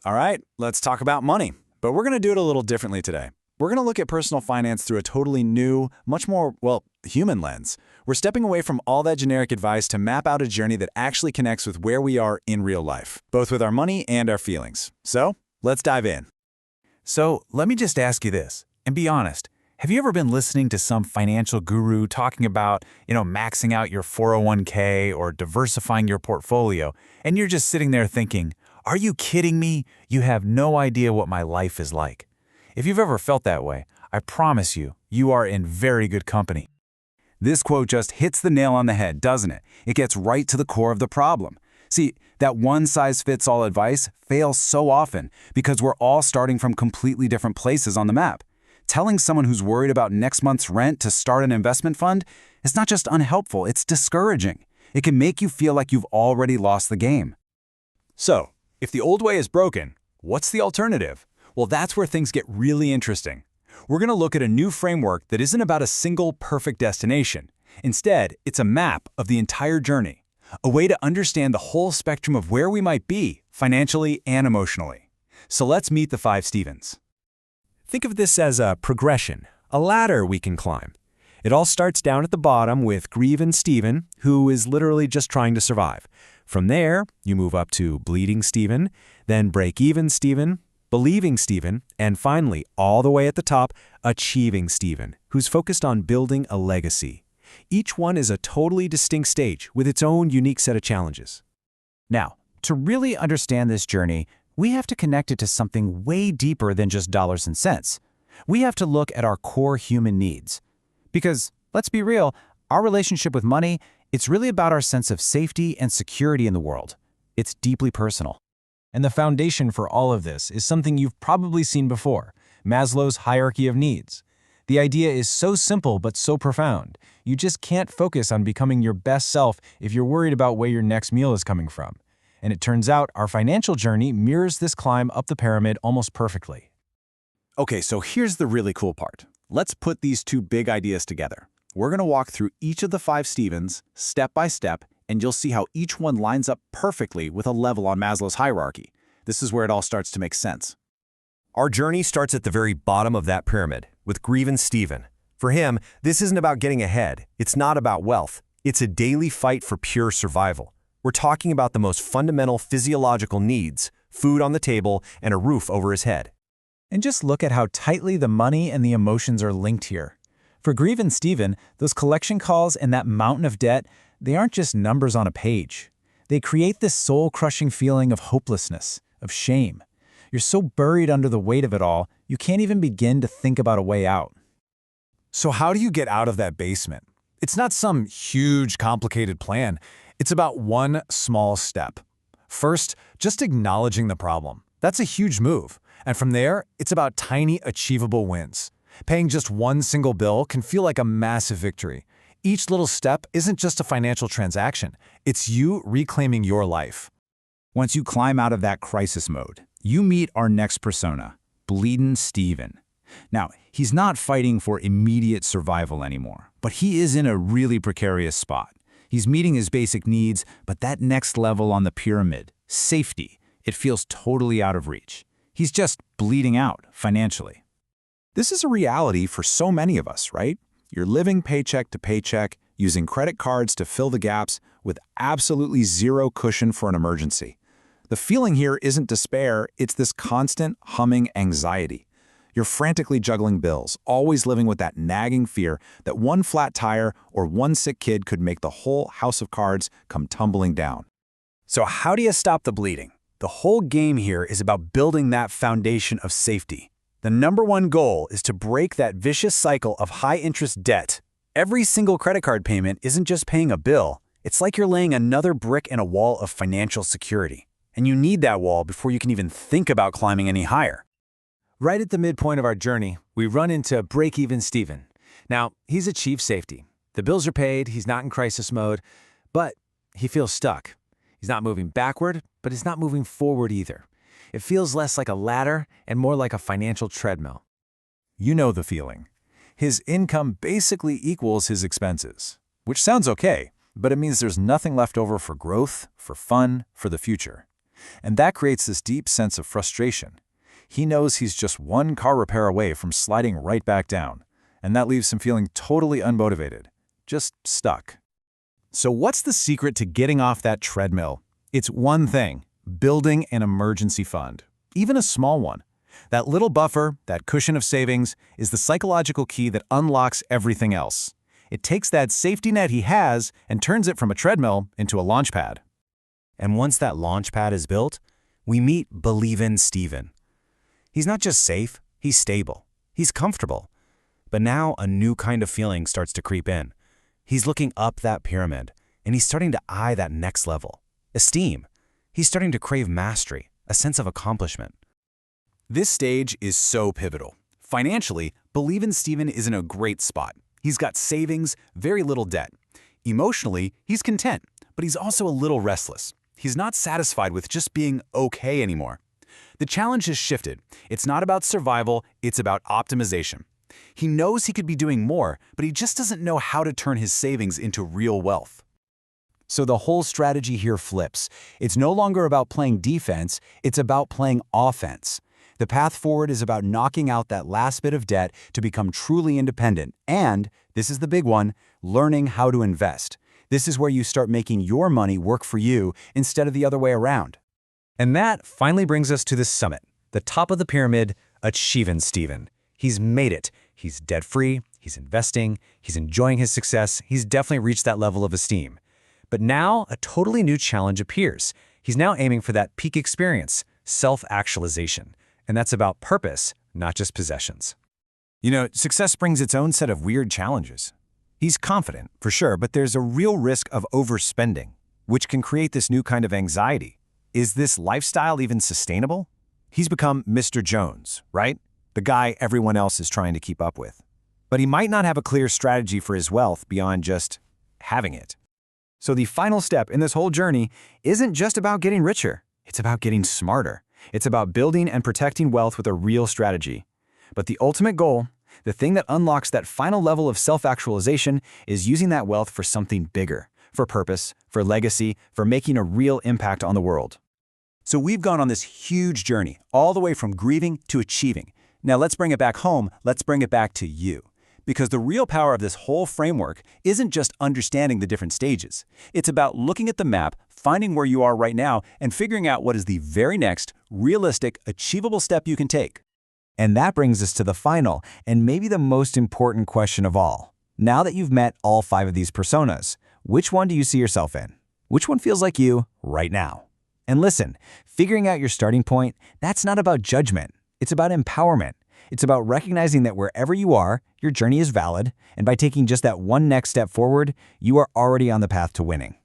All right, let's talk about money. But we're going to do it a little differently today. We're going to look at personal finance through a totally new, much more, human lens. We're stepping away from all that generic advice to map out a journey that actually connects with where we are in real life, both with our money and our feelings. So, let's dive in. So let me just ask you this, and be honest. Have you ever been listening to some financial guru talking about, maxing out your 401k or diversifying your portfolio, and you're just sitting there thinking, are you kidding me? You have no idea what my life is like. If you've ever felt that way, I promise you, you are in very good company. This quote just hits the nail on the head, doesn't it? It gets right to the core of the problem. See, that one-size-fits-all advice fails so often because we're all starting from completely different places on the map. Telling someone who's worried about next month's rent to start an investment fund is not just unhelpful, it's discouraging. It can make you feel like you've already lost the game. So, if the old way is broken, what's the alternative? Well, that's where things get really interesting. We're going to look at a new framework that isn't about a single perfect destination. Instead, it's a map of the entire journey, a way to understand the whole spectrum of where we might be, financially and emotionally. So let's meet the 5 Stevens. Think of this as a progression, a ladder we can climb. It all starts down at the bottom with Grievin Steven, who is literally just trying to survive. From there, you move up to Bleeding Steven, then Break-Even Steven, Believing Steven, and finally, all the way at the top, Achieving Steven, who's focused on building a legacy. Each one is a totally distinct stage with its own unique set of challenges. Now, to really understand this journey, we have to connect it to something way deeper than just dollars and cents. We have to look at our core human needs. Because, let's be real, our relationship with money, it's really about our sense of safety and security in the world. It's deeply personal. And the foundation for all of this is something you've probably seen before, Maslow's hierarchy of needs. The idea is so simple but so profound. You just can't focus on becoming your best self if you're worried about where your next meal is coming from. And it turns out our financial journey mirrors this climb up the pyramid almost perfectly. Okay, so here's the really cool part. Let's put these 2 big ideas together. We're going to walk through each of the 5 Stevens, step by step, and you'll see how each one lines up perfectly with a level on Maslow's hierarchy. This is where it all starts to make sense. Our journey starts at the very bottom of that pyramid, with Grievin Steven. For him, this isn't about getting ahead. It's not about wealth. It's a daily fight for pure survival. We're talking about the most fundamental physiological needs, food on the table and a roof over his head. And just look at how tightly the money and the emotions are linked here. For Grievin Steven, those collection calls and that mountain of debt, they aren't just numbers on a page. They create this soul-crushing feeling of hopelessness, of shame. You're so buried under the weight of it all, you can't even begin to think about a way out. So how do you get out of that basement? It's not some huge, complicated plan. It's about one small step. First, just acknowledging the problem. That's a huge move. And from there, it's about tiny, achievable wins. Paying just one single bill can feel like a massive victory. Each little step isn't just a financial transaction. It's you reclaiming your life. Once you climb out of that crisis mode, you meet our next persona, Bleedin' Steven. Now, he's not fighting for immediate survival anymore, but he is in a really precarious spot. He's meeting his basic needs, but that next level on the pyramid, safety, it feels totally out of reach. He's just bleeding out financially. This is a reality for so many of us, right? You're living paycheck to paycheck, using credit cards to fill the gaps, with absolutely zero cushion for an emergency. The feeling here isn't despair, it's this constant, humming anxiety. You're frantically juggling bills, always living with that nagging fear that one flat tire or one sick kid could make the whole house of cards come tumbling down. So how do you stop the bleeding? The whole game here is about building that foundation of safety. The #1 goal is to break that vicious cycle of high-interest debt. Every single credit card payment isn't just paying a bill. It's like you're laying another brick in a wall of financial security. And you need that wall before you can even think about climbing any higher. Right at the midpoint of our journey, we run into Break-Even Steven. Now, he's achieved safety. The bills are paid, he's not in crisis mode, but he feels stuck. He's not moving backward, but he's not moving forward either. It feels less like a ladder and more like a financial treadmill. You know the feeling. His income basically equals his expenses, which sounds okay, but it means there's nothing left over for growth, for fun, for the future. And that creates this deep sense of frustration. He knows he's just one car repair away from sliding right back down, and that leaves him feeling totally unmotivated, just stuck. So what's the secret to getting off that treadmill? It's one thing: building an emergency fund, even a small one. That little buffer, that cushion of savings, is the psychological key that unlocks everything else. It takes that safety net he has and turns it from a treadmill into a launch pad. And once that launch pad is built, we meet Grievin Steven. He's not just safe, he's stable, he's comfortable. But now a new kind of feeling starts to creep in. He's looking up that pyramid, and he's starting to eye that next level. Esteem. He's starting to crave mastery, a sense of accomplishment. This stage is so pivotal. Financially, Grievin Steven is in a great spot. He's got savings, very little debt. Emotionally, he's content, but he's also a little restless. He's not satisfied with just being okay anymore. The challenge has shifted. It's not about survival, it's about optimization. He knows he could be doing more, but he just doesn't know how to turn his savings into real wealth. So the whole strategy here flips. It's no longer about playing defense, it's about playing offense. The path forward is about knocking out that last bit of debt to become truly independent and, this is the big one, learning how to invest. This is where you start making your money work for you instead of the other way around. And that finally brings us to the summit, the top of the pyramid, Achievin Steven. He's made it. He's debt-free, he's investing, he's enjoying his success, he's definitely reached that level of esteem. But now a totally new challenge appears. He's now aiming for that peak experience, self-actualization. And that's about purpose, not just possessions. You know, success brings its own set of weird challenges. He's confident, for sure, but there's a real risk of overspending, which can create this new kind of anxiety. Is this lifestyle even sustainable? He's become Mr. Jones, right? The guy everyone else is trying to keep up with. But he might not have a clear strategy for his wealth beyond just having it. So the final step in this whole journey isn't just about getting richer. It's about getting smarter. It's about building and protecting wealth with a real strategy. But the ultimate goal, the thing that unlocks that final level of self-actualization, is using that wealth for something bigger, for purpose, for legacy, for making a real impact on the world. So we've gone on this huge journey, all the way from grieving to achieving. Now let's bring it back home, let's bring it back to you. Because the real power of this whole framework isn't just understanding the different stages. It's about looking at the map, finding where you are right now, and figuring out what is the very next, realistic, achievable step you can take. And that brings us to the final, and maybe the most important question of all. Now that you've met all 5 of these personas, which one do you see yourself in? Which one feels like you right now? And listen, figuring out your starting point, that's not about judgment. It's about empowerment. It's about recognizing that wherever you are, your journey is valid, and by taking just that one next step forward, you are already on the path to winning.